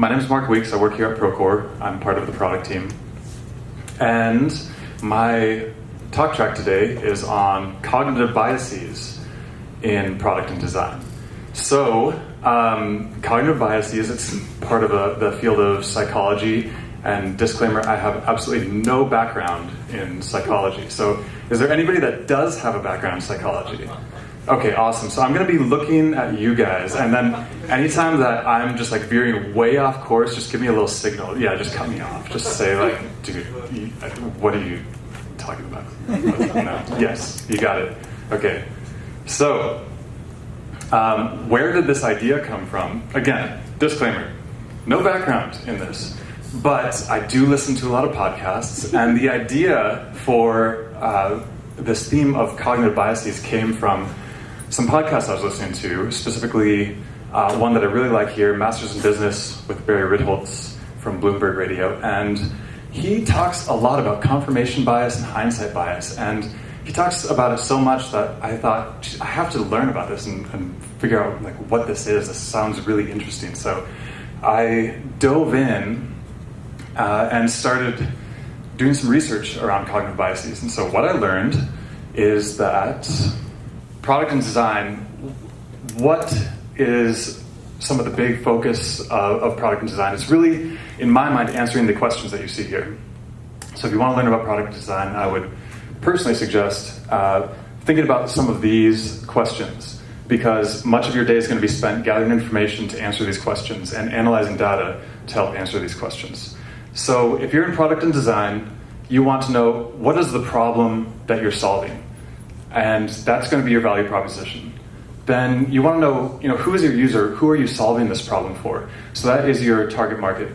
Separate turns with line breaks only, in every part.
My name is Mark Weeks. I work here at Procore. I'm part of the product team. And my talk track today is on cognitive biases in product and design. So, cognitive biases, it's part of the field of psychology. And disclaimer, I have absolutely no background in psychology. So, is there anybody that does have a background in psychology? Okay, awesome. So I'm going to be looking at you guys, and then anytime that I'm just like veering way off course, just give me a little signal. Yeah, just cut me off. Just say like, dude, what are you talking about? No. Yes, you got it. Okay. So, where did this idea come from? Again, disclaimer, no background in this, but I do listen to a lot of podcasts, and the idea for this theme of cognitive biases came from some podcasts I was listening to, specifically one that I really like here, Masters in Business with Barry Ritholtz from Bloomberg Radio. And he talks a lot about confirmation bias and hindsight bias. And he talks about it so much that I thought, I have to learn about this and figure out like what this is. This sounds really interesting. So I dove in and started doing some research around cognitive biases. And so what I learned is that product and design, what is some of the big focus of product and design? It's really, in my mind, answering the questions that you see here. So if you want to learn about product design, I would personally suggest thinking about some of these questions, because much of your day is going to be spent gathering information to answer these questions and analyzing data to help answer these questions. So if you're in product and design, you want to know what is the problem that you're solving. And that's going to be your value proposition. Then you want to know, who is your user? Who are you solving this problem for? So that is your target market.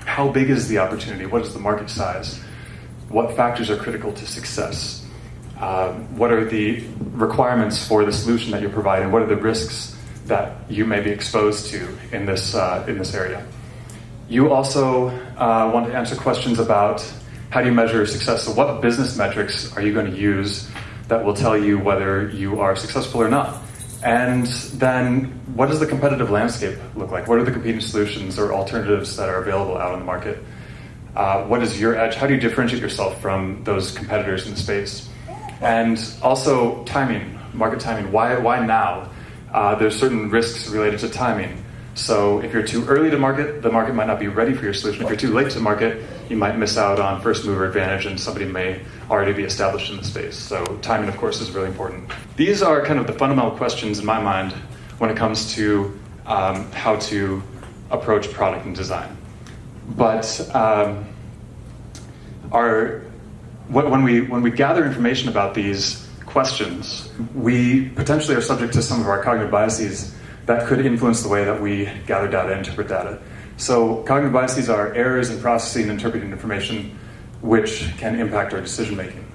How big is the opportunity? What is the market size? What factors are critical to success? What are the requirements for the solution that you're providing? What are the risks that you may be exposed to in this area? You also want to answer questions about how do you measure success? So what business metrics are you going to use that will tell you whether you are successful or not? And then what does the competitive landscape look like? What are the competing solutions or alternatives that are available out on the market? What is your edge? How do you differentiate yourself from those competitors in the space? And also timing, market timing. Why now? There's certain risks related to timing. So if you're too early to market, the market might not be ready for your solution. If you're too late to market, you might miss out on first mover advantage and somebody may already be established in the space. So timing, of course, is really important. These are kind of the fundamental questions in my mind when it comes to how to approach product and design. But when we gather information about these questions, we potentially are subject to some of our cognitive biases that could influence the way that we gather data and interpret data. So cognitive biases are errors in processing and interpreting information which can impact our decision making.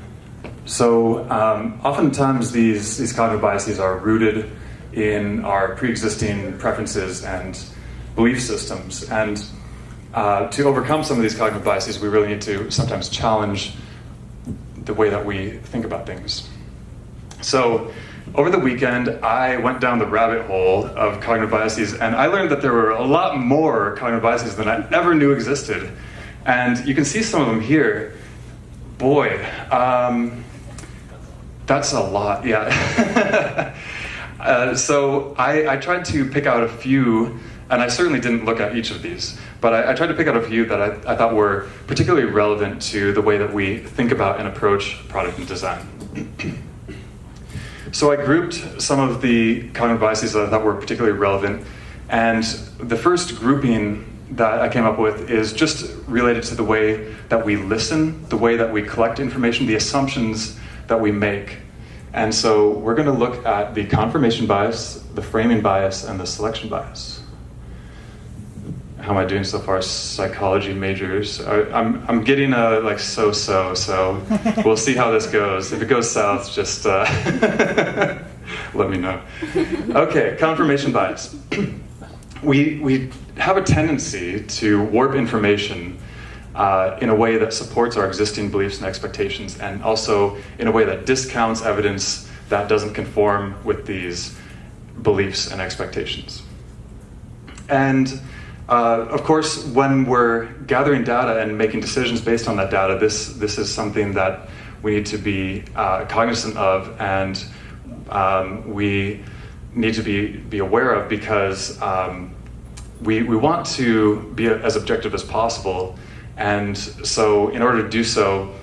So oftentimes these cognitive biases are rooted in our pre-existing preferences and belief systems. And to overcome some of these cognitive biases, we really need to sometimes challenge the way that we think about things. So over the weekend, I went down the rabbit hole of cognitive biases, and I learned that there were a lot more cognitive biases than I ever knew existed. And you can see some of them here. Boy, that's a lot, yeah. So I tried to pick out a few, and I certainly didn't look at each of these, but I tried to pick out a few that I thought were particularly relevant to the way that we think about and approach product and design. So I grouped some of the cognitive biases that I thought were particularly relevant, and the first grouping that I came up with is just related to the way that we listen, the way that we collect information, the assumptions that we make. And so we're going to look at the confirmation bias, the framing bias, and the selection bias. How am I doing so far, psychology majors? I'm getting a so-so, so we'll see how this goes. If it goes south, just let me know. Okay, confirmation bias. We have a tendency to warp information in a way that supports our existing beliefs and expectations, and also in a way that discounts evidence that doesn't conform with these beliefs and expectations. And Of course, when we're gathering data and making decisions based on that data, this is something that we need to be cognizant of, and we need to be aware of, because we want to be as objective as possible. And so in order to do so,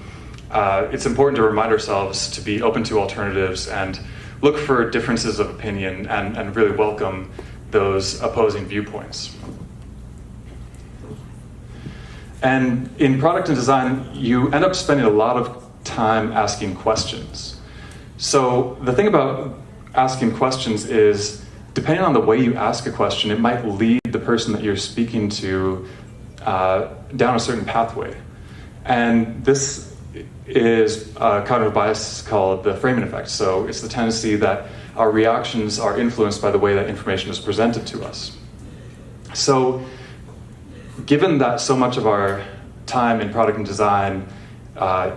it's important to remind ourselves to be open to alternatives and look for differences of opinion, and really welcome those opposing viewpoints. And in product and design, you end up spending a lot of time asking questions. So the thing about asking questions is, depending on the way you ask a question, it might lead the person that you're speaking to down a certain pathway. And this is a cognitive bias called the framing effect. So it's the tendency that our reactions are influenced by the way that information is presented to us. So given that so much of our time in product and design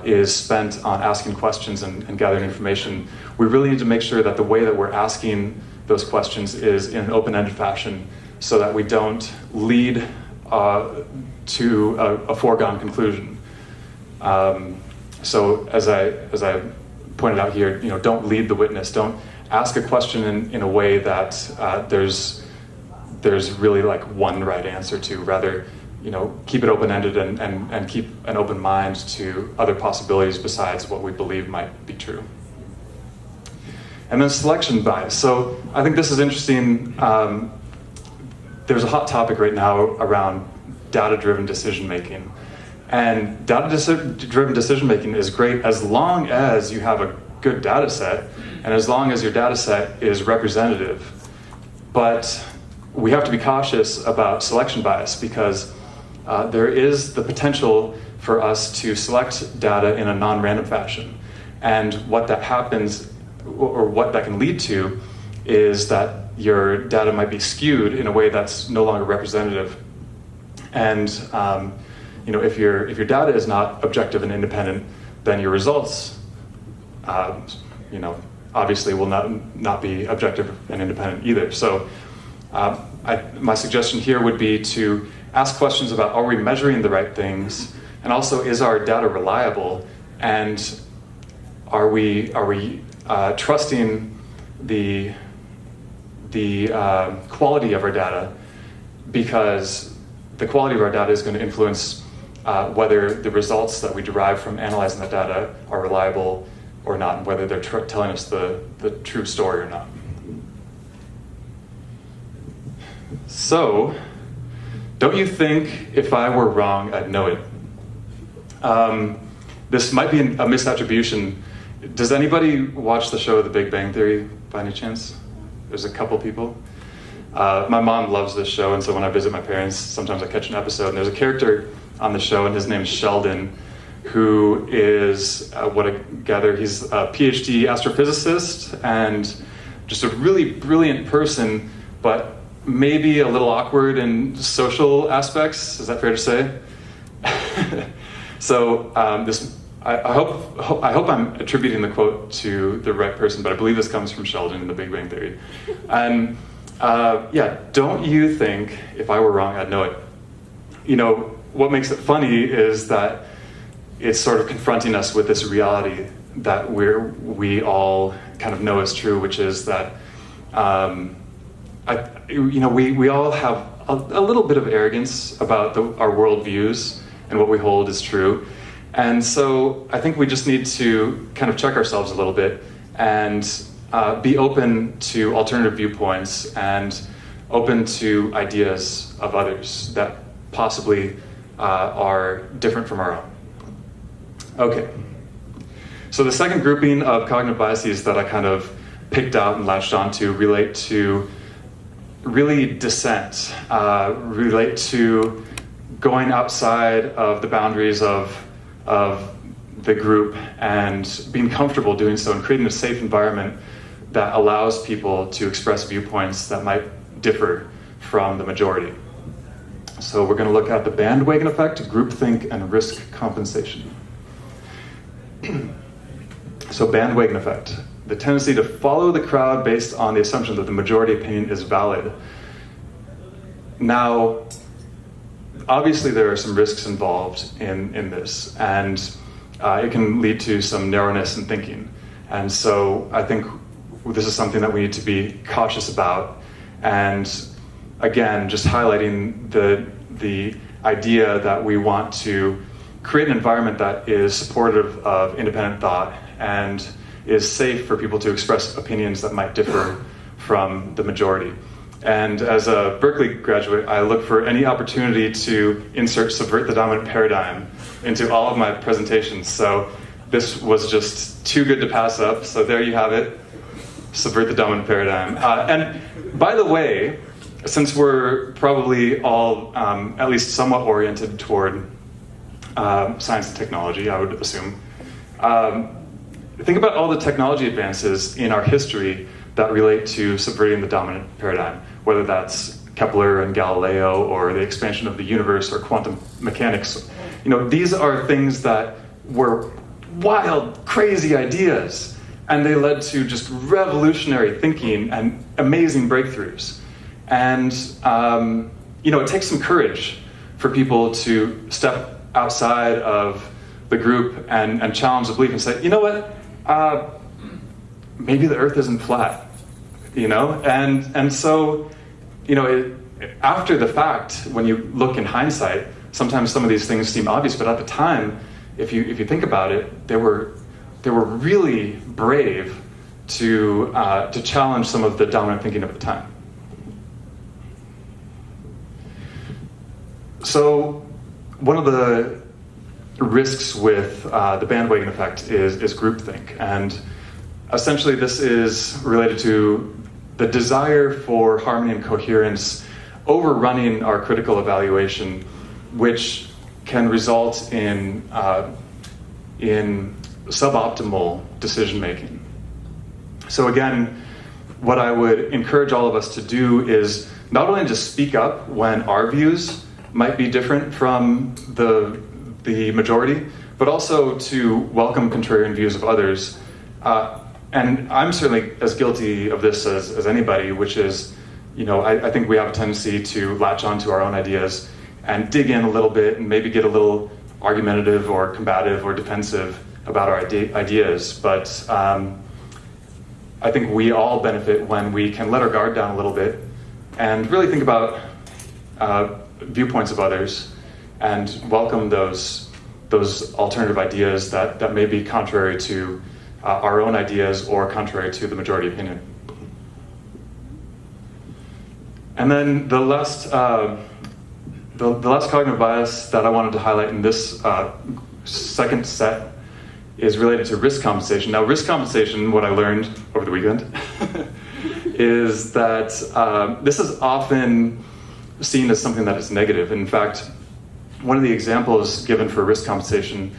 is spent on asking questions and gathering information, we really need to make sure that the way that we're asking those questions is in an open-ended fashion, so that we don't lead to a foregone conclusion. So as I pointed out here, don't lead the witness. Don't ask a question in a way that there's really like one right answer to. Rather, keep it open-ended and keep an open mind to other possibilities besides what we believe might be true. And then selection bias. So I think this is interesting. There's a hot topic right now around data-driven decision-making. And data-driven decision-making is great as long as you have a good data set, and as long as your data set is representative. But we have to be cautious about selection bias, because there is the potential for us to select data in a non-random fashion. And what that happens, or what that can lead to, is that your data might be skewed in a way that's no longer representative. And if your data is not objective and independent, then your results, obviously will not be objective and independent either. So my suggestion here would be to ask questions about, are we measuring the right things, and also, is our data reliable, and are we trusting the quality of our data, because the quality of our data is going to influence whether the results that we derive from analyzing that data are reliable or not, and whether they're telling us the true story or not. So, don't you think if I were wrong, I'd know it? This might be a misattribution. Does anybody watch the show The Big Bang Theory by any chance? There's a couple people. My mom loves this show, and so when I visit my parents, sometimes I catch an episode, and there's a character on the show, and his name is Sheldon, who is, what I gather, he's a PhD astrophysicist, and just a really brilliant person, but maybe a little awkward in social aspects. Is that fair to say? So I hope I'm attributing the quote to the right person, but I believe this comes from Sheldon in The Big Bang Theory. And don't you think if I were wrong, I'd know it? What makes it funny is that it's sort of confronting us with this reality that we all kind of know is true, which is that we all have a little bit of arrogance about our worldviews and what we hold is true. And so I think we just need to kind of check ourselves a little bit and be open to alternative viewpoints and open to ideas of others that possibly are different from our own. Okay. So the second grouping of cognitive biases that I kind of picked out and latched onto relate to really dissent, relate to going outside of the boundaries of the group and being comfortable doing so and creating a safe environment that allows people to express viewpoints that might differ from the majority. So we're going to look at the bandwagon effect, groupthink, and risk compensation. So bandwagon effect, the tendency to follow the crowd based on the assumption that the majority opinion is valid. Now, obviously there are some risks involved in this, and it can lead to some narrowness in thinking. And so I think this is something that we need to be cautious about. And again, just highlighting the idea that we want to create an environment that is supportive of independent thought and is safe for people to express opinions that might differ from the majority. And as a Berkeley graduate, I look for any opportunity to insert subvert the dominant paradigm into all of my presentations. So this was just too good to pass up. So there you have it, subvert the dominant paradigm. And by the way, since we're probably all at least somewhat oriented toward science and technology, I would assume, think about all the technology advances in our history that relate to subverting the dominant paradigm, whether that's Kepler and Galileo or the expansion of the universe or quantum mechanics. These are things that were wild, crazy ideas, and they led to just revolutionary thinking and amazing breakthroughs. And it takes some courage for people to step outside of the group and challenge the belief and say, you know what, maybe the Earth isn't flat, and so, after the fact, when you look in hindsight, sometimes some of these things seem obvious, but at the time, if you think about it, they were really brave to challenge some of the dominant thinking of the time. So one of the risks with the bandwagon effect is groupthink, and essentially this is related to the desire for harmony and coherence overrunning our critical evaluation, which can result in suboptimal decision making. So again, what I would encourage all of us to do is not only to speak up when our views might be different from the majority, but also to welcome contrarian views of others. And I'm certainly as guilty of this as anybody, which is, I think we have a tendency to latch onto our own ideas and dig in a little bit and maybe get a little argumentative or combative or defensive about our ideas. But I think we all benefit when we can let our guard down a little bit and really think about viewpoints of others and welcome those alternative ideas that may be contrary to our own ideas or contrary to the majority opinion. And then the last cognitive bias that I wanted to highlight in this second set is related to risk compensation. Now, risk compensation, what I learned over the weekend, is that this is often seen as something that is negative. In fact, one of the examples given for risk compensation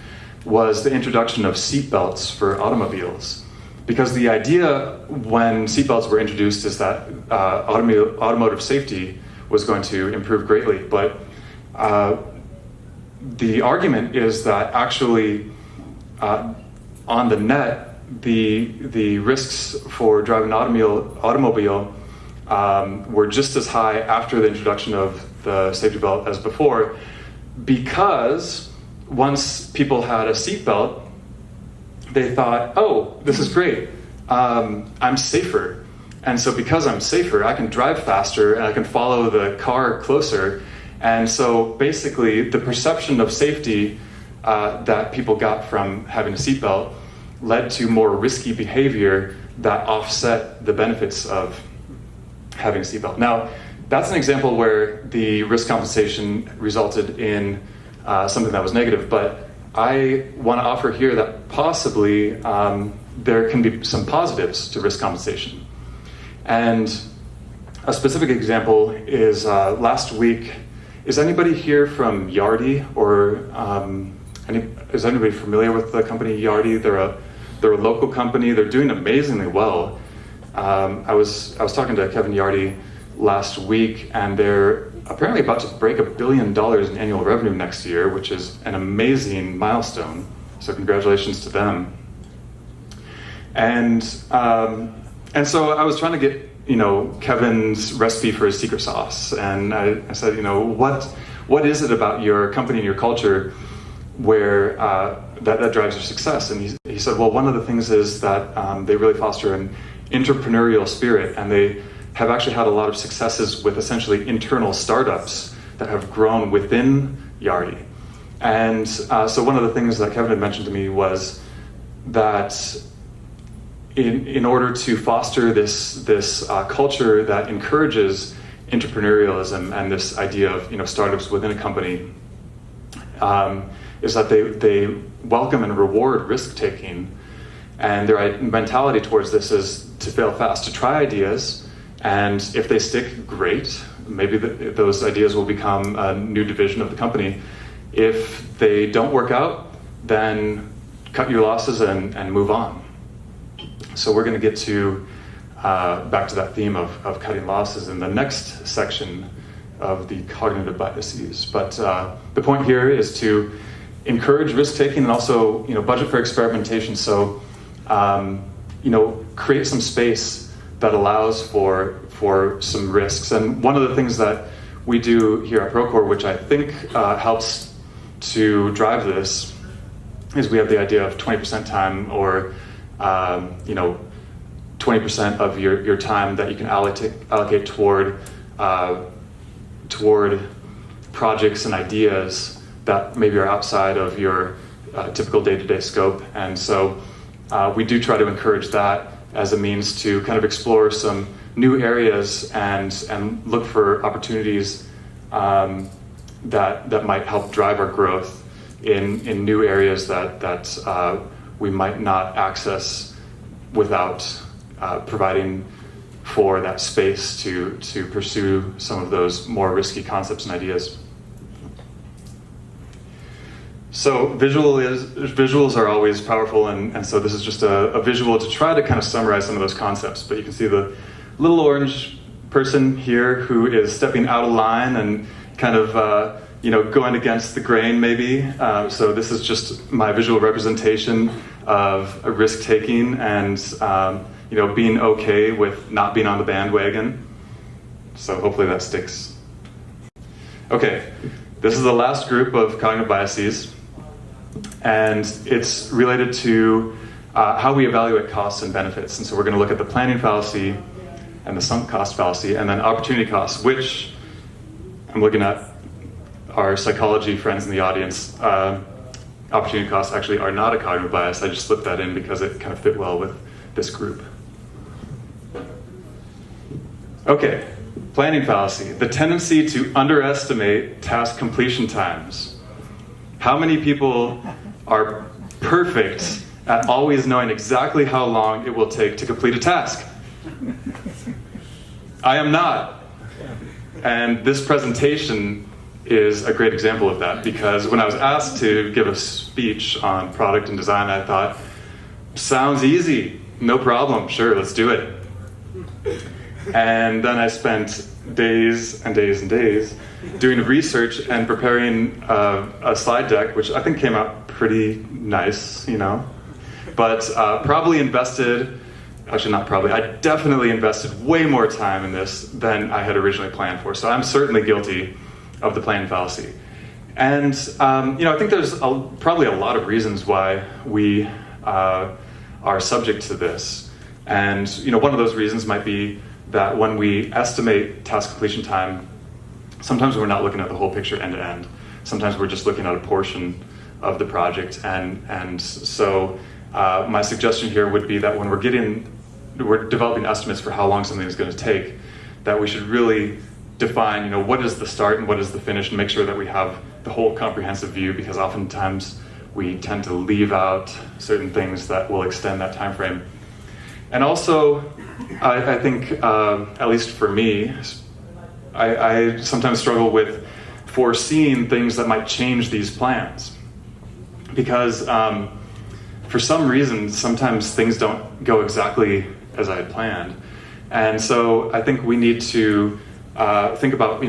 was the introduction of seatbelts for automobiles. Because the idea when seatbelts were introduced is that automotive safety was going to improve greatly. But the argument is that actually on the net, the risks for driving an automobile were just as high after the introduction of the safety belt as before, because once people had a seatbelt, they thought, oh, this is great, I'm safer. And so because I'm safer, I can drive faster and I can follow the car closer. And so basically the perception of safety that people got from having a seatbelt led to more risky behavior that offset the benefits of having a seatbelt. Now, that's an example where the risk compensation resulted in something that was negative, but I want to offer here that possibly there can be some positives to risk compensation. And a specific example is last week, is anybody here from Yardi, or is anybody familiar with the company Yardi? They're a local company. They're doing amazingly well. I was talking to Kevin Yardi last week, and they're apparently about to break $1 billion in annual revenue next year, which is an amazing milestone. So congratulations to them. And so I was trying to get Kevin's recipe for his secret sauce, and I said, what is it about your company and your culture where that drives your success? And he said, well, one of the things is that they really foster an entrepreneurial spirit, and they have actually had a lot of successes with essentially internal startups that have grown within Yardi. And so one of the things that Kevin had mentioned to me was that in order to foster this culture that encourages entrepreneurialism and this idea of startups within a company, is that they welcome and reward risk-taking, and their mentality towards this is to fail fast, to try ideas, and if they stick, great. Maybe those ideas will become a new division of the company. If they don't work out, then cut your losses and move on. So we're going to get to back to that theme of cutting losses in the next section of the cognitive biases. But the point here is to encourage risk-taking and also budget for experimentation. So create some space that allows for some risks. And one of the things that we do here at Procore, which I think helps to drive this, is we have the idea of 20% time, or 20% of your time that you can allocate toward projects and ideas that maybe are outside of your typical day-to-day scope. And so we do try to encourage that as a means to kind of explore some new areas and look for opportunities that might help drive our growth in new areas that we might not access without providing for that space to pursue some of those more risky concepts and ideas. So visuals are always powerful, and so this is just a visual to try to kind of summarize some of those concepts. But you can see the little orange person here who is stepping out of line and kind of going against the grain maybe. So this is just my visual representation of a risk-taking and being okay with not being on the bandwagon. So hopefully that sticks. Okay, this is the last group of cognitive biases, and it's related to how we evaluate costs and benefits. And so we're going to look at the planning fallacy and the sunk cost fallacy, and then opportunity costs, which I'm looking at our psychology friends in the audience. Opportunity costs actually are not a cognitive bias. I just slipped that in because it kind of fit well with this group. Okay, planning fallacy, the tendency to underestimate task completion times. How many people are perfect at always knowing exactly how long it will take to complete a task? I am not. And this presentation is a great example of that, because when I was asked to give a speech on product and design, I thought, sounds easy, no problem, sure, let's do it. And then I spent days and days and days doing research and preparing a slide deck, which I think came out pretty nice, but probably invested, actually not probably, I definitely invested way more time in this than I had originally planned for. So I'm certainly guilty of the planning fallacy. And I think there's probably a lot of reasons why we are subject to this. And one of those reasons might be that when we estimate task completion time, sometimes we're not looking at the whole picture end to end. Sometimes we're just looking at a portion of the project. And so my suggestion here would be that when we're developing estimates for how long something is going to take, that we should really define, what is the start and what is the finish, and make sure that we have the whole comprehensive view, because oftentimes we tend to leave out certain things that will extend that time frame. And also, I think, at least for me, I sometimes struggle with foreseeing things that might change these plans. Because for some reason, sometimes things don't go exactly as I had planned. And so I think we need to think about,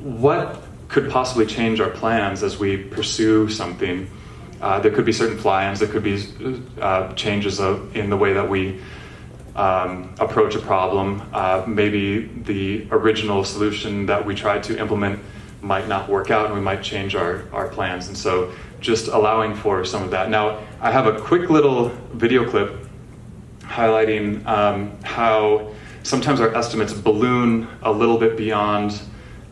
what could possibly change our plans as we pursue something. There could be certain fly-ins, there could be changes in the way that we approach a problem. Maybe the original solution that we tried to implement might not work out and we might change our plans. And so just allowing for some of that. Now, I have a quick little video clip highlighting how sometimes our estimates balloon a little bit beyond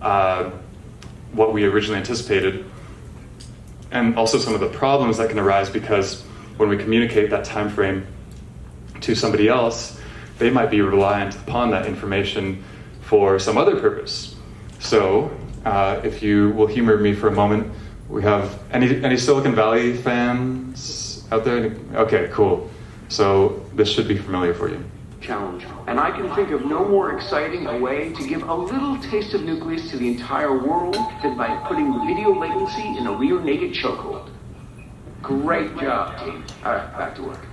what we originally anticipated, and also some of the problems that can arise because when we communicate that time frame to somebody else, they might be reliant upon that information for some other purpose. So if you will humor me for a moment, we have any Silicon Valley fans out there? Okay, cool. So this should be familiar for you.
Challenge. And I can think of no more exciting a way to give a little taste of nucleus to the entire world than by putting video latency in a rear naked chokehold. Great job, team. All right, back to work.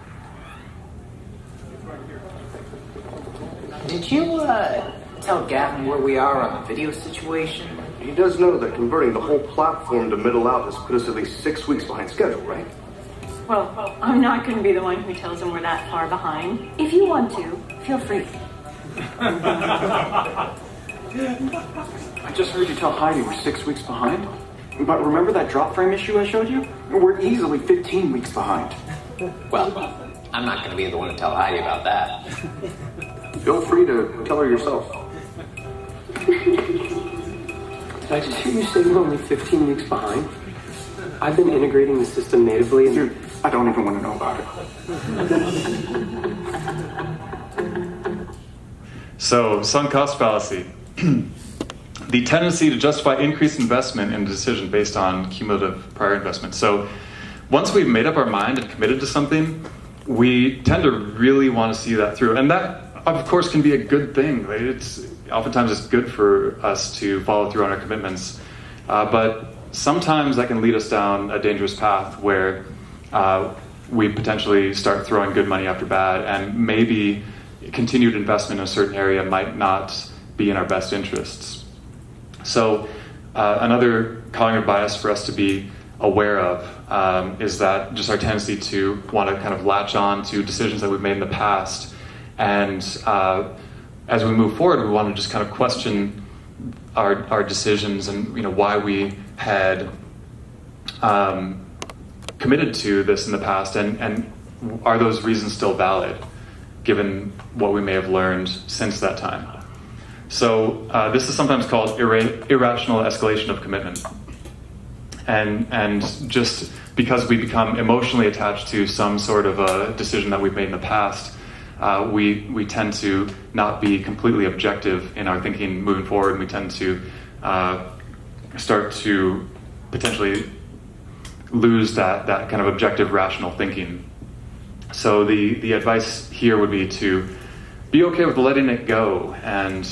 Did you tell Gavin where we are on the video situation?
He does know that converting the whole platform to middle out has put us at least 6 weeks behind schedule, right?
Well, I'm not going to be the one who tells him we're that far behind. If you want to, feel free.
I just heard you tell Heidi we're 6 weeks behind. But remember that drop frame issue I showed you? We're easily 15 weeks behind.
Well, I'm not going to be the one to tell Heidi about that.
Feel free to tell her yourself.
Did I just hear you say we're only 15 weeks behind? I've been integrating the system natively and...
Dude, I don't even want to know about it.
So, sunk cost fallacy. The tendency to justify increased investment in a decision based on cumulative prior investment. So, once we've made up our mind and committed to something, we tend to really want to see that through. And that, of course, can be a good thing. Right? Oftentimes it's good for us to follow through on our commitments. But sometimes that can lead us down a dangerous path where we potentially start throwing good money after bad, and maybe continued investment in a certain area might not be in our best interests. So another cognitive bias for us to be aware of is that just our tendency to want to kind of latch on to decisions that we've made in the past. And as we move forward, we want to just kind of question our decisions and why we had committed to this in the past, and are those reasons still valid given what we may have learned since that time. So this is sometimes called irrational escalation of commitment. And just because we become emotionally attached to some sort of a decision that we've made in the past, we tend to not be completely objective in our thinking moving forward, and we tend to start to potentially lose that kind of objective, rational thinking. So the advice here would be to be okay with letting it go, and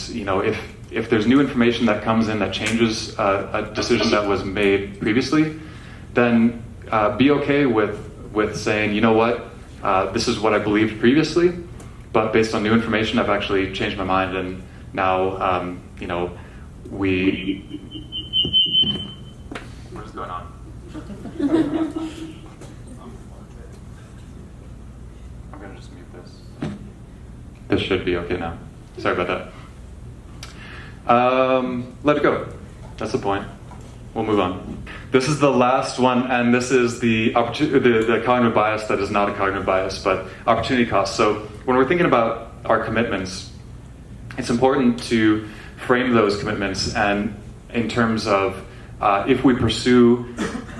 if there's new information that comes in that changes a decision that was made previously, then be okay with saying, you know what, this is what I believed previously, but based on new information, I've actually changed my mind, and now what is going on? I'm gonna just mute this. This should be okay now. Sorry about that. Let it go. That's the point. We'll move on. This is the last one, and this is the cognitive bias that is not a cognitive bias, but opportunity cost. So when we're thinking about our commitments, it's important to frame those commitments and in terms of if we pursue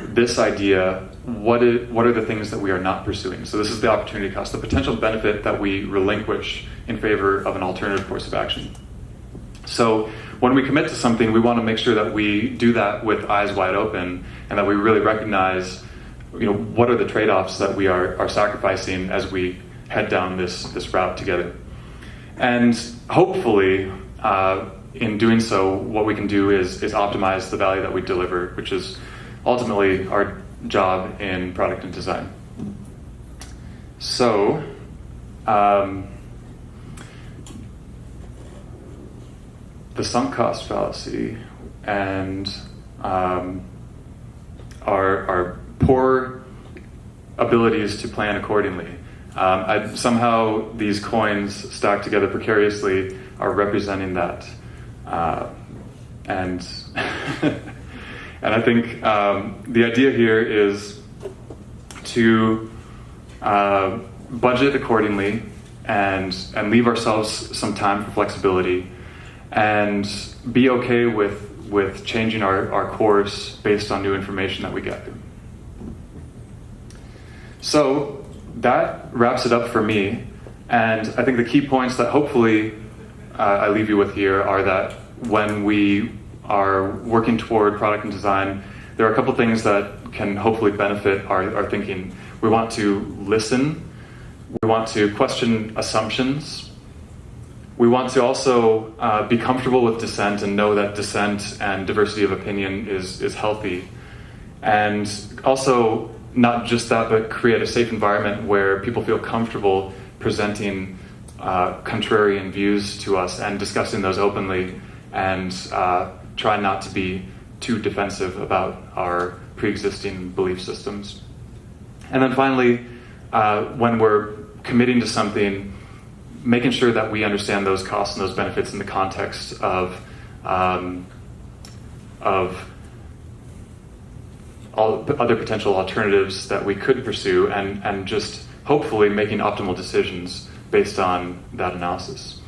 this idea, what are the things that we are not pursuing? So this is the opportunity cost, the potential benefit that we relinquish in favor of an alternative course of action. So when we commit to something, we want to make sure that we do that with eyes wide open, and that we really recognize, what are the trade-offs that we are sacrificing as we head down this route together. And hopefully, in doing so, what we can do is optimize the value that we deliver, which is ultimately our job in product and design. So, the sunk cost fallacy and our poor abilities to plan accordingly. Somehow these coins stacked together precariously are representing that. And And I think the idea here is to budget accordingly and leave ourselves some time for flexibility, and be okay with changing our course based on new information that we get. So that wraps it up for me, and I think the key points that hopefully I leave you with here are that when we are working toward product and design, there are a couple things that can hopefully benefit our thinking. We want to listen. We want to question assumptions. We want to also be comfortable with dissent and know that dissent and diversity of opinion is healthy. And also, not just that, but create a safe environment where people feel comfortable presenting contrarian views to us and discussing those openly, and try not to be too defensive about our pre-existing belief systems. And then finally, when we're committing to something, making sure that we understand those costs and those benefits in the context of all other potential alternatives that we could pursue, and just hopefully making optimal decisions based on that analysis.